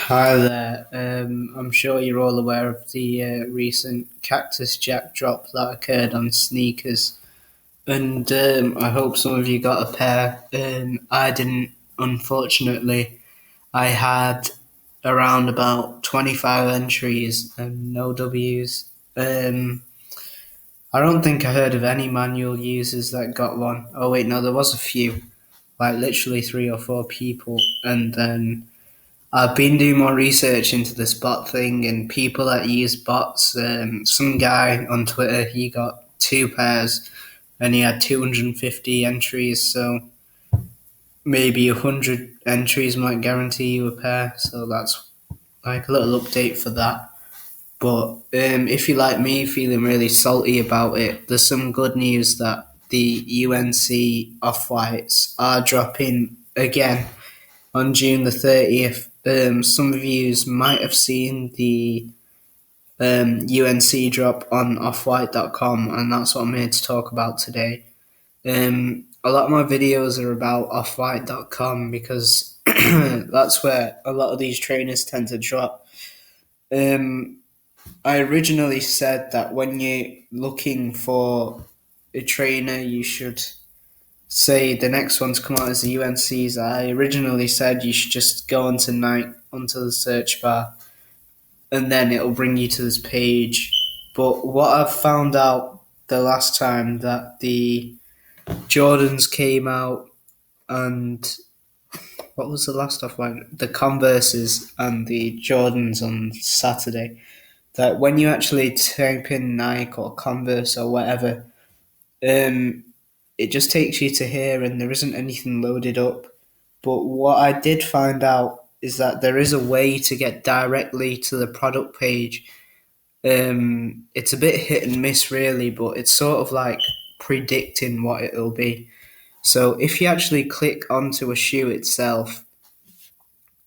Hi there. I'm sure you're all aware of the recent Cactus Jack drop that occurred on sneakers, and I hope some of you got a pair. I didn't, unfortunately. I had around about 25 entries and no Ws. Um, I don't think I heard of any manual users that got one. Oh wait, no, there was a few, like literally three or four people, and then I've been doing more research into this bot thing and people that use bots. Some guy on Twitter, he got two pairs and he had 250 entries, so maybe 100 entries might guarantee you a pair. So that's like a little update for that. But if you like me, feeling really salty about it, there's some good news that the UNC off whites are dropping again on June the 30th. Some of you might have seen the UNC drop on offwhite.com, and that's what I'm here to talk about today. A lot of my videos are about offwhite.com because that's where a lot of these trainers tend to drop. Um, I originally said that when you're looking for a trainer, you should say the next one to come out is the UNC's. I originally said you should just go onto Nike onto the search bar and then it'll bring you to this page. But what I've found out the last time that the Jordans came out and what was the last off one? The Converses and the Jordans on Saturday. That when you actually type in Nike or Converse or whatever, um, it just takes you to here and there isn't anything loaded up. But what I did find out is that there is a way to get directly to the product page. It's a bit hit and miss, really, but it's sort of like predicting what it'll be. So if you actually click onto a shoe itself,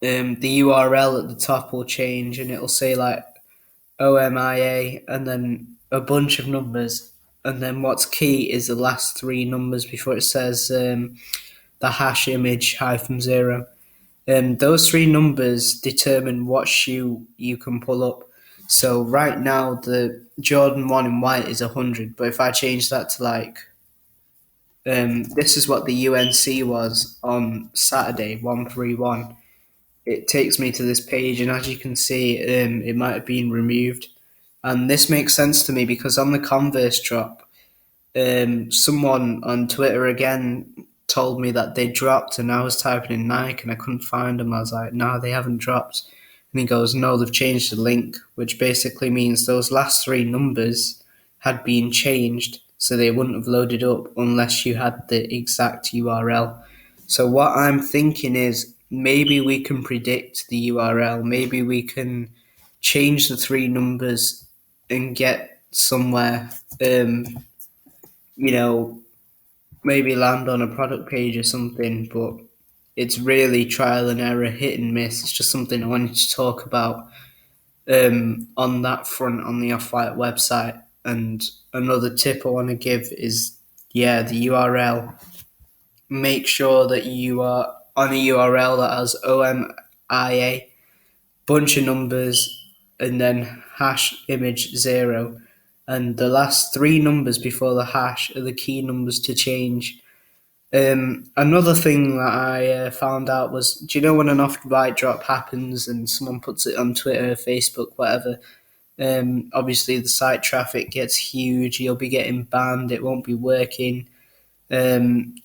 the URL at the top will change and it'll say like OMIA and then a bunch of numbers. And then what's key is the last three numbers before it says the hash image -0. Those three numbers determine what shoe you can pull up. So right now the Jordan 1 in white is 100, but if I change that to like, this is what the UNC was on Saturday, 131. It takes me to this page, and as you can see, it might have been removed. And this makes sense to me because on the Converse drop, someone on Twitter again told me that they dropped, and I was typing in Nike and I couldn't find them. I was like, no, they haven't dropped. And he goes, no, they've changed the link, which basically means those last three numbers had been changed, so they wouldn't have loaded up unless you had the exact URL. So what I'm thinking is maybe we can predict the URL, maybe we can change the three numbers and get somewhere, you know, maybe land on a product page or something, but it's really trial and error, hit and miss. It's just something I wanted to talk about on that front on the Off-White website. And another tip I want to give is, the URL. Make sure that you are on a URL that has OMIA, bunch of numbers, and then hash image 0. And the last three numbers before the hash are the key numbers to change. Another thing that I found out was, do you know when an off-white drop happens and someone puts it on Twitter, Facebook, whatever, obviously the site traffic gets huge, you'll be getting banned, it won't be working.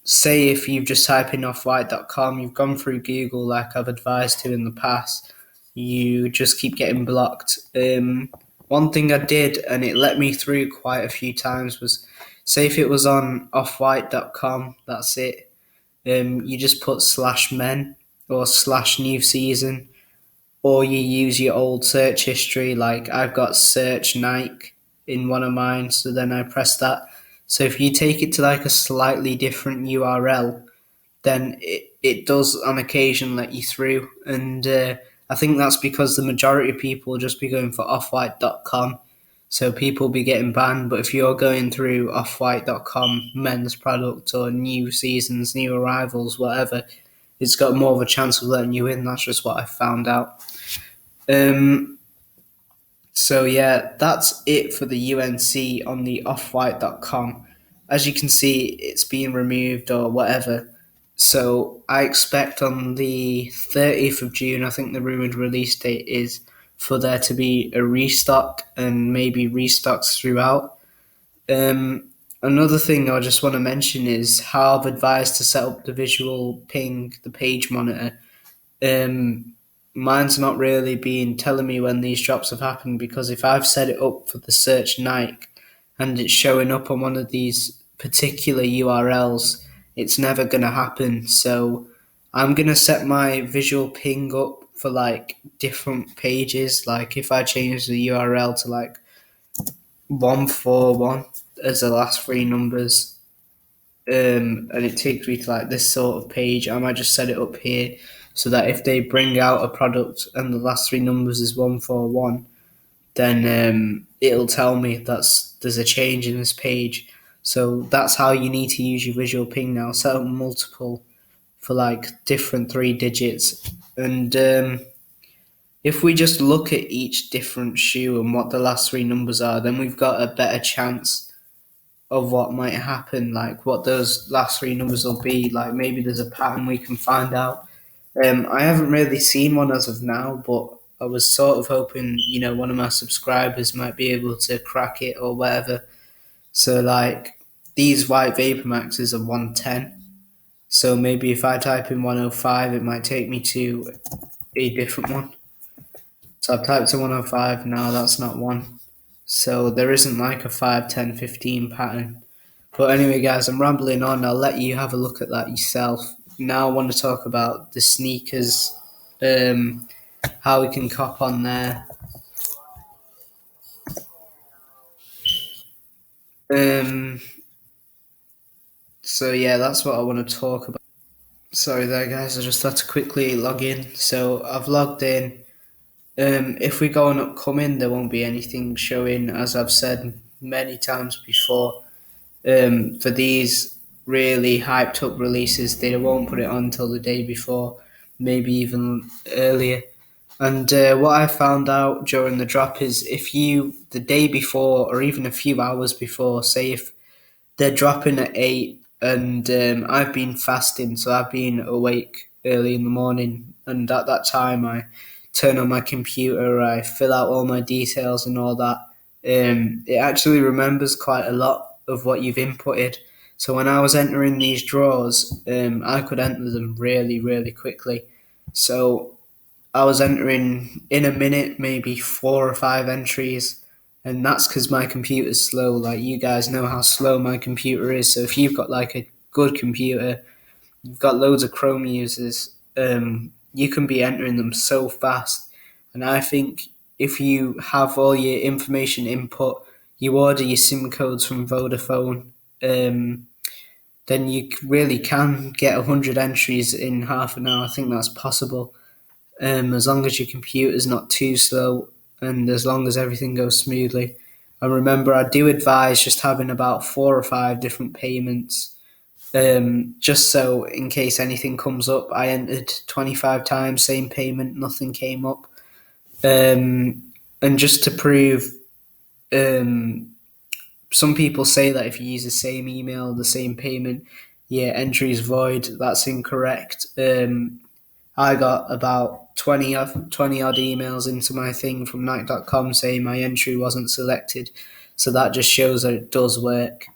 Say if you've just typed in offwhite.com, you've gone through Google like I've advised to in the past, you just keep getting blocked. One thing I did, and it let me through quite a few times, was say if it was on offwhite.com, that's it. You just put /men or /new season, or you use your old search history. Like I've got search Nike in one of mine, so then I press that. So if you take it to like a slightly different URL, then it does on occasion let you through. And I think that's because the majority of people will just be going for offwhite.com. So people will be getting banned. But if you're going through offwhite.com, men's product or new seasons, new arrivals, whatever, it's got more of a chance of letting you in. That's just what I found out. Um, so yeah, that's it for the UNC on the offwhite.com. As you can see, it's being removed or whatever. So I expect on the 30th of June, I think the rumored release date is for there to be a restock and maybe restocks throughout. Another thing I just want to mention is how I've advised to set up the visual ping, the page monitor. Um, Mine's not really been telling me when these drops have happened, because if I've set it up for the search Nike and it's showing up on one of these particular URLs, it's never going to happen. So I'm going to set my visual ping up for like different pages. Like if I change the URL to like 141 as the last three numbers, and it takes me to like this sort of page, I might just set it up here so that if they bring out a product and the last three numbers is 141, then it'll tell me there's a change in this page. So that's how you need to use your visual ping now. Set up multiple for like different three digits, and if we just look at each different shoe and what the last three numbers are, then we've got a better chance of what might happen, like what those last three numbers will be. Like maybe there's a pattern we can find out. I haven't really seen one as of now, but I was sort of hoping, one of my subscribers might be able to crack it or whatever. So like these white Vapor Maxes are 110. So maybe if I type in 105, it might take me to a different one. So I've typed in 105, now that's not one. So there isn't like a 5, 10, 15 pattern. But anyway, guys, I'm rambling on. I'll let you have a look at that yourself. Now I want to talk about the sneakers, how we can cop on there. So yeah, that's what I want to talk about. Sorry there, guys. I just had to quickly log in. So I've logged in. If we go on upcoming, there won't be anything showing, as I've said many times before. For these really hyped up releases, they won't put it on until the day before, maybe even earlier. And what I found out during the drop is if you, the day before or even a few hours before, say if they're dropping at 8 and I've been fasting, so I've been awake early in the morning, and at that time I turn on my computer, I fill out all my details and all that. It actually remembers quite a lot of what you've inputted. So when I was entering these draws, I could enter them really, really quickly. So I was entering in a minute, maybe 4 or 5 entries, and that's because my computer's slow. Like you guys know how slow my computer is. So if you've got like a good computer, you've got loads of Chrome users, you can be entering them so fast. And I think if you have all your information input, you order your SIM codes from Vodafone, then you really can get 100 entries in half an hour. I think that's possible, as long as your computer's not too slow and as long as everything goes smoothly. And remember, I do advise just having about 4 or 5 different payments, just so in case anything comes up. I entered 25 times, same payment, nothing came up. And just to prove, some people say that if you use the same email, the same payment, yeah, entry is void. That's incorrect. I got about 20 odd emails into my thing from Nike.com saying my entry wasn't selected. So that just shows that it does work.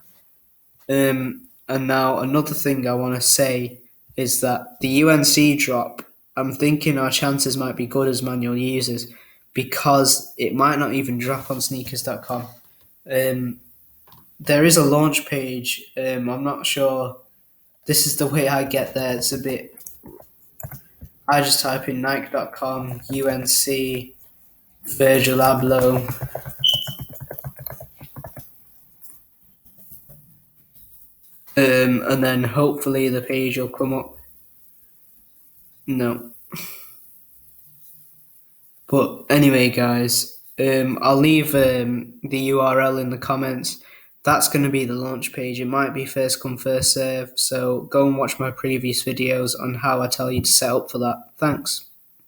And now another thing I want to say is that the UNC drop, I'm thinking our chances might be good as manual users because it might not even drop on sneakers.com. There is a launch page. I'm not sure. This is the way I get there. It's a bit. I just type in Nike.com, UNC, Virgil Abloh. And then hopefully the page will come up. No. But anyway, guys, I'll leave the URL in the comments. That's going to be the launch page. It might be first come, first serve. So go and watch my previous videos on how I tell you to set up for that. Thanks.